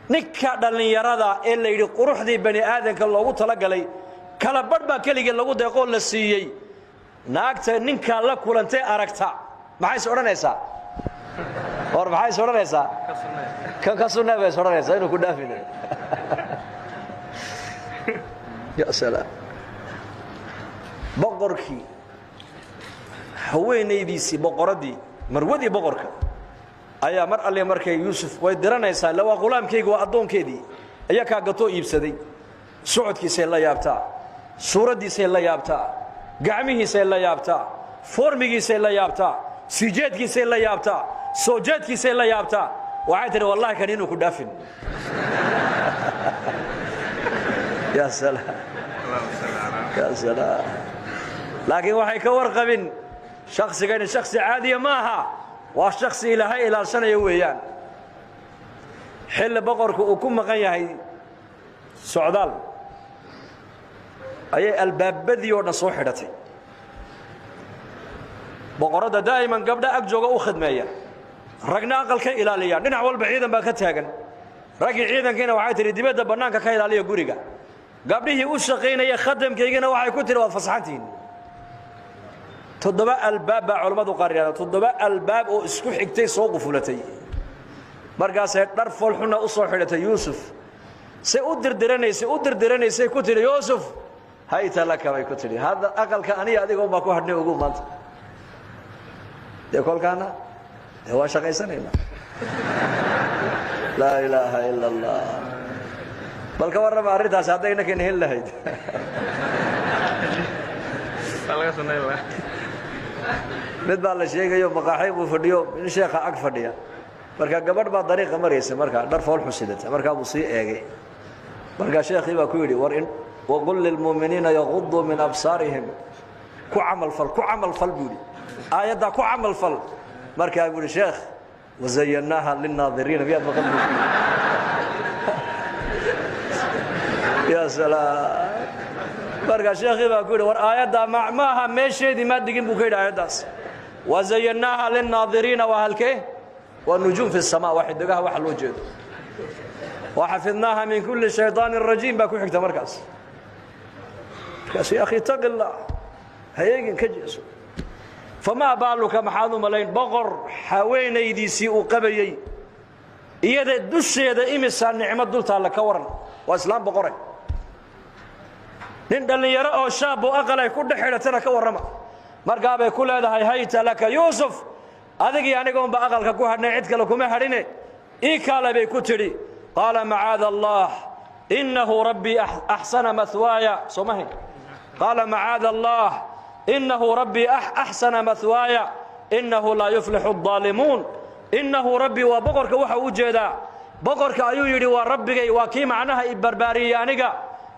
ninka dhalinyarada ee la yiri quruxdii bani aadanka loogu tala galay kala badba kaliya lagu deeqo la siiyay naagta ninka la kulantay aragta maxay soo oranaysaa war maxay soo oranaysaa ka sunnah bay soo oranaysaa inuu ku dhaafin ya salaam boqorkii haweenaydiisii boqoradii marwadii boqorka ayaa mar alle markay Yuusuf way diranaysaa la waa qulaamkayga waa adoonkeedii ayaa ka gato iibsaday socodkiisa la yaabtaa suuradiisa la yaabtaa gacmihiisa la yaabtaa formigiisa la yaabtaa sijeedkiisa la yaabtaa soojeedkiisa la yaabtaa waxay tiri wallahi kan inuu ku dhaafin ya salaam ya salaam laakiin waxay ka warqabin shakhsigan shakhsi caadi ma aha waa shakhsi ilaahay ilaalsanayo weeyaan xil boqorku uu ku maqan yahay socdaal ayay albaabadii oo dhan soo xidhatay boqorada daa'iman gabdha ag jooga u khidmeeya ragna aqalka ilaaliya dhinac walba ciidan baa ka taagan ragii ciidankiina waxay tiri dibadda banaanka ka ilaaliya guriga gabdhihii u shaqeynaya khadamkeygina waxay ku tiri waa fasaxantiin toddoba albaab culimadu qariyada toddoba albaab oo isku xigtay soo qufulatay markaas ay dhar foolxuna u soo xidhatay Yuusuf say u dirdiranaysay ku tiri Yuusuf hayta laka way ku tiri hada aqalka aniga adiga oo ba ku hadhnay ugu maanta kolkaana waa shaqaysanayna la ilaaha illa allah balka warrama arintaas hadayna keen hel lahayd salaga sunnah mid baa la sheegayo maqaaxay uu fadhiyo in sheekha ag fadhiya marka gabadh baa dariiqa maraysa marka dhar fool xusidata marka uu sii eegay marka sheekhi baa ku yiri war in waqul lil mu'minina yaghuddu min absarihim ku amal fal buri ayada ku amal fal marka uu yiri sheekh wazayyanaha lin naadirin biya maqal ya salaam marka sheekhi baa ku yiri war ayada maaha meesheedii ma digin buu ka yiri ayadaas wazayyanaha lin naadirin wa halkee والنجوم في السماء واحد دقها واحد الوجود وحفظناها من كل شيطان الرجيم باكو حكته مركز يا اخي اتق الله هيجن كجس فما بالك محاض ملين بقر حوينيديسي وقبيي iyada dusheeda imisa nicmad dulta la ka waran waa islaam boqore nin dhalinyaro oo shaab oo aqalay ku dhaxeelatana ka warama markaa bay ku leedahay hayta laka Yuusuf adigi anigoon ba aqalka ku hadhnay cid kale kuma hadhine ii kale bay ku tiri qala ma'aad allah innahu rabbi ahsana mathwaya somahi qala ma'aad allah innahu rabbi ahsana mathwaya innahu la yuflihu adh-dhalimun innahu rabbi wa boqorka waxa uu jeedaa boqorka ayuu yiri waa rabbigay waa kii macnaha i barbaariyay aniga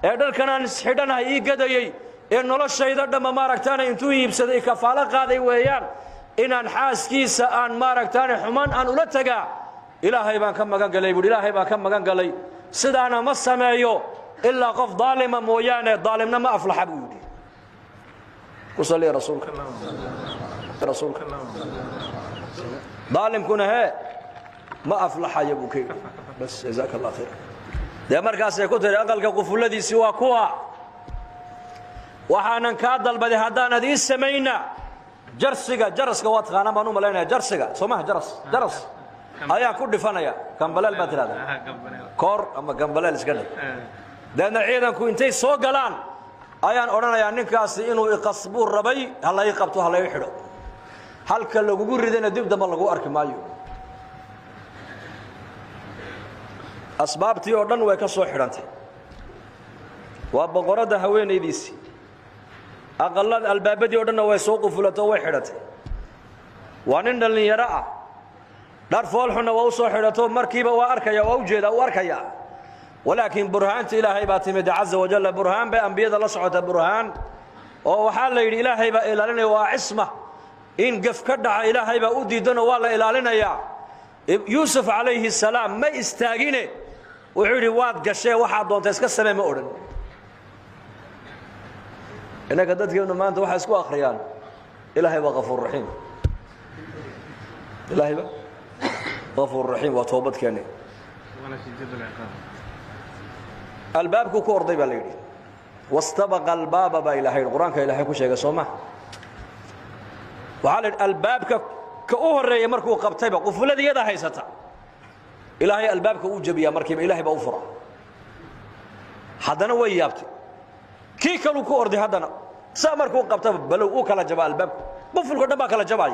ee dhalkanaan xidhanahay ii gadayay ee noloshayda dhama maaragtaan intuu iibsaday kafaala qaaday weeyaan inaan xaaskiisa aan maaragtaan xumaan aan ula tagaa ilaahay baan ka magan galay buu ilaahay baan ka magan galay sidaana ma sameeyo illa qof daalima mooyaane daalimna ma aflaxa buu yiri وصلي رسولك ظالم كنا هي ما أفلح يا بوكي بس جزاك الله خير ده مركز يكون أقل كقفل الذي سوا كوا وحنا كادل بدي هدانا دي سمينا جرس قوات خانة ما نوم لنا جرسجا سماه جرس هيا كل دفنا يا كم بلال بتر هذا كور أما كم بلال إسكندر ده نعيدا كوينتي سوقلان ayaan oranayaa ninkaasi inuu iqasbu rabay hal ay qabto hal ay xidho halka lagu ridana dib damba lagu arki maayo asbaabtii oo dhan way ka soo xidhantay waa boqorada haweenaydiisi aqalad albaabadii oo dhan way soo qufulato way xidhatay waa nin dhalinyaro ah dhar fool xuna waa soo xidhato markiiba waa arkaya waa u jeeda u arkaya ولكن برهانت إلهي باتمد عز وجل برهان بأنبياء الله سبحانه برهان وحال إلهي بإلالنا وعصمة إن قف كدع إلهي بأودي دون والله إلالنا يا يوسف عليه السلام ما استاقينه وعيري واد قشي واحد دون تسكسر ما أورن إنك قدرت كيف ما أنت واحد اسكو أخريان إلهي بغفور رحيم إلهي بغفور رحيم وتوبت كاني الباب كور ضيب الليل واستبق الباب بإلهي القرآن كإلهي كل شيء سوما وعلى الباب كأوهر يمركو قبتيبه قفل الذي يده هيستا إلهي الباب كأوجب يا مركب إلهي بأوفره حدنا ويابتي كي كلو كوردي حدنا سامركو قبتيبه بلو كلا جبا الباب قفل قدما كلا جباي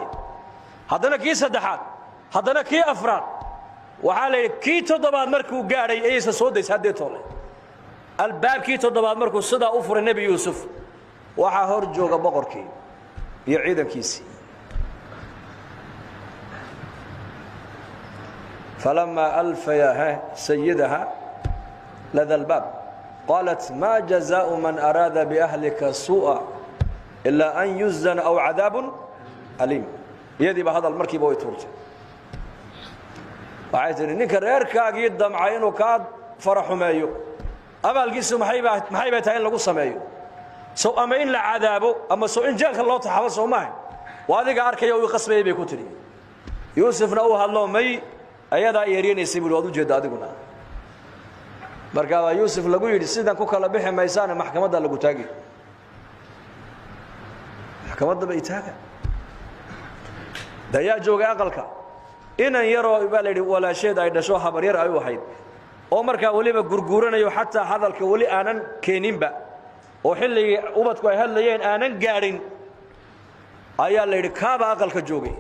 حدنا كي سدحات حدنا كي أفراد وعلى كي تضبط مركو قاري أيس سودي سديتوله الباب كي تضبط مركو صدا أوفر النبي يوسف وحهر جوجا بقركي يعيد كيسي فلما ألفيها سيدها لدى الباب قالت ما جزاء من أراد بأهلك سوءا إلا أن يزن أو عذاب أليم يدي بهذا المركب ويتورت وعايزني نكرر كاجي الدم عينه كاد فرح مايو أما الجسم محيبة تاين لقصة مايو سو أمين لعذابه أما سو إن جاك الله تحفظه معه وهذا قارك يوم قسمه بيكوتري يوسف نوه الله مي أيضا يرين يسيب الوضوء جدادنا مركب يوسف لقوا يرسيدا كوكا لبيح ميسان محكمة ده لقوا تاجي محكمة ده بيتاجي ده يا جوجا أقلك إن يروا يبالي ولا شيء ده يدشوا حبرير أي واحد أو مركب ولي بجرجورنا يو حتى هذا الكولي أنا كينين بقى وحلي أوبتكوا هالليين أنا قارين أيا اللي ركاب أقلك جوجي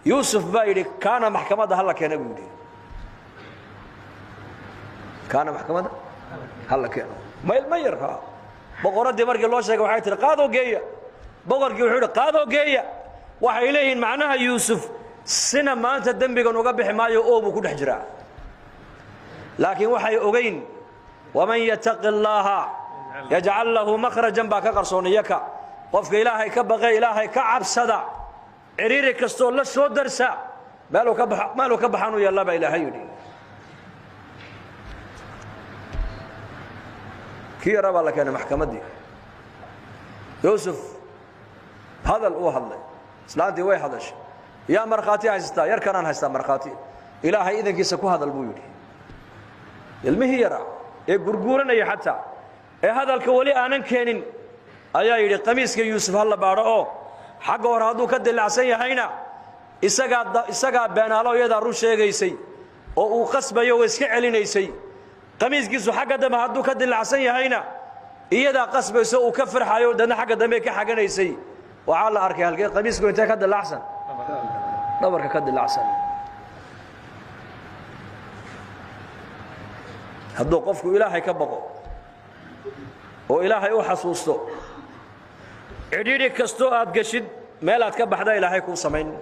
يوسف بايري كان محكمة ده هلا كان يقولي كان محكمة ده هلا كان ما يرها بقرة دي مركي الله شيء وحيت قاضوا جيا بقر جوحول قاضوا جيا وحيلين معناها يوسف سنة ما أنت الدم بيجون وقبح ما يؤوب وكل حجرة لكن وحي أوجين ومن يتق الله يجعل له مخرجا باك قرصونيك قفك إلهي كبغي إلهي كعب صدع عريري كستول لا سو درسا مالو كبحانو يلا با إلهي يدي كي ربا لك أنا محكمة دي يوسف هذا الأوه الله سلانتي وي حدش يا مرخاتي هايستا يركنان هايستا مرخاتي إلهي إذن كيسكو هذا البيودي المهيرة يقرقورنا يا حتى هذا الكولي آنن كينين أيا يدي قميص يوسف هلا بارو حق ورادو كدل عسية هينا إسقى بين الله يدا روش يجيسي أو قصبة يوسك علينيسي قميص جزء حق دم هادو كدل عسية هينا يدا قصبة يسوي كفر حيو دنا حق دمك حق نيسي وعلى أركي قميص كنت كدل أحسن دبرك كدل أحسن هادو قفكوا إلهي كبقوا وإلهي وحصوصته عديدي كستو آد قشد ميلاد كبحدا إلهي كون سمين